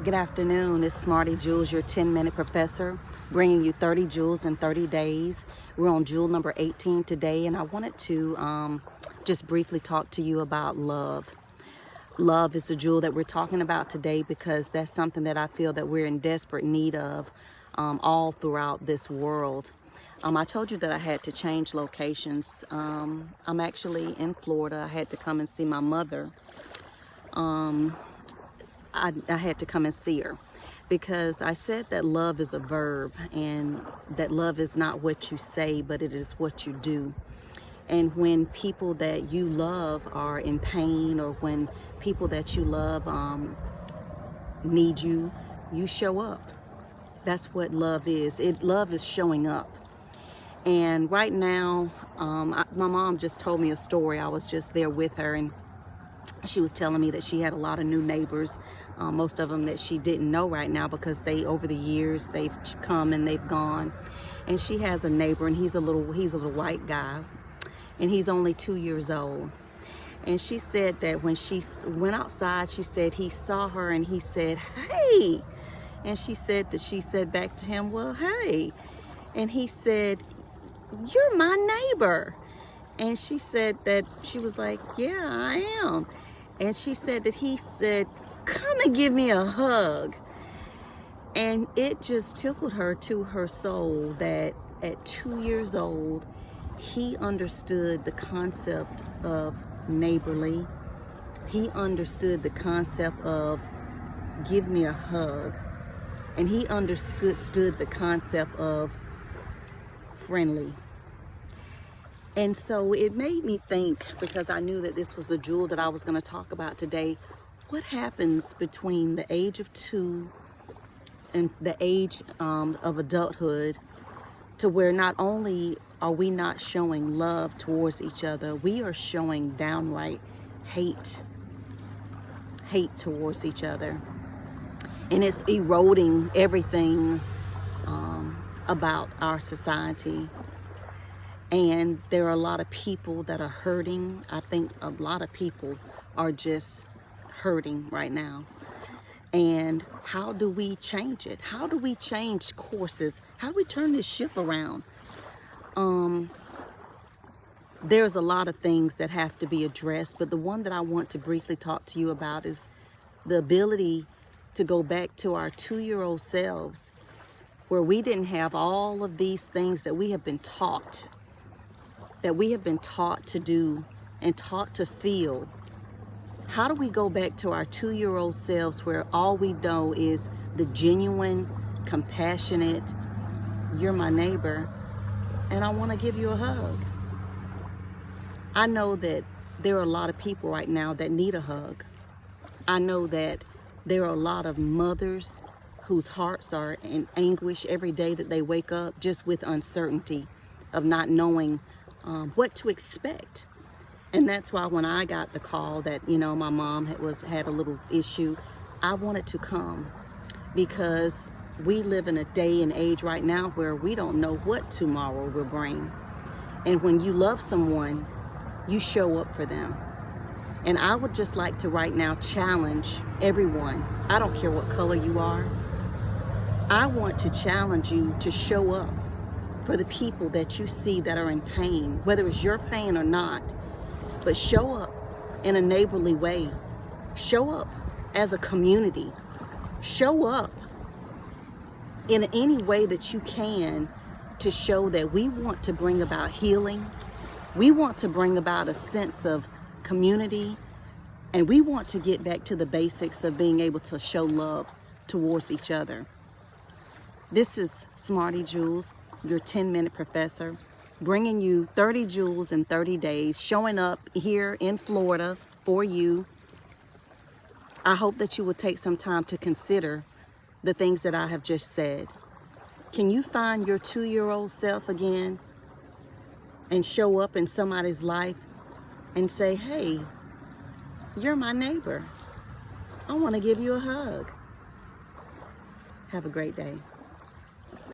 Good afternoon. It's Smarty Jules, your 10-minute professor, bringing you 30 jewels in 30 days. We're on jewel number 18 today, and I wanted to just briefly talk to you about love. Love is the jewel that we're talking about today because that's something that I feel that we're in desperate need of all throughout this world. I told you that I had to change locations. I'm actually in Florida. I had to come and see my mother. I had to come and see her because I said that love is a verb and that love is not what you say, but it is what you do. And when people that you love are in pain, or when people that you love need you, you show up. That's what love is. Love is showing up. And right now, my mom just told me a story. I was just there with her, and she was telling me that she had a lot of new neighbors, most of them that she didn't know right now because over the years, they've come and they've gone. And she has a neighbor, and he's a little white guy, and he's only 2 years old. And she said that when she went outside, she said he saw her and he said, "Hey." And she said back to him, "Well, hey." And he said, "You're my neighbor." And she said that she was like, "Yeah, I am." And she said that he said, "Come and give me a hug." And it just tickled her to her soul that at 2 years old, he understood the concept of neighborly. He understood the concept of give me a hug. And he understood the concept of friendly. And so it made me think, because I knew that this was the jewel that I was going to talk about today, what happens between the age of 2 and the age of adulthood, to where not only are we not showing love towards each other, we are showing downright hate towards each other. And it's eroding everything about our society. And there are a lot of people that are hurting. I think a lot of people are just hurting right now. And how do we change it? How do we change courses? How do we turn this ship around? There's a lot of things that have to be addressed, but the one that I want to briefly talk to you about is the ability to go back to our 2-year-old selves, where we didn't have all of these things that we have been taught to do and taught to feel. How do we go back to our 2-year-old selves where all we know is the genuine, compassionate, you're my neighbor, and I want to give you a hug? I know that there are a lot of people right now that need a hug. I know that there are a lot of mothers whose hearts are in anguish every day that they wake up, just with uncertainty of not knowing what to expect. And that's why when I got the call that, my mom had a little issue, I wanted to come, because we live in a day and age right now where we don't know what tomorrow will bring. And when you love someone, you show up for them. And I would just like to right now challenge everyone. I don't care what color you are. I want to challenge you to show up for the people that you see that are in pain, whether it's your pain or not. But show up in a neighborly way. Show up as a community. Show up in any way that you can to show that we want to bring about healing. We want to bring about a sense of community. And we want to get back to the basics of being able to show love towards each other. This is Smarty Jules, your 10-minute professor, bringing you 30 jewels in 30 days, showing up here in Florida for you. I hope that you will take some time to consider the things that I have just said. Can you find your 2-year-old self again and show up in somebody's life and say, "Hey, you're my neighbor. I want to give you a hug." Have a great day.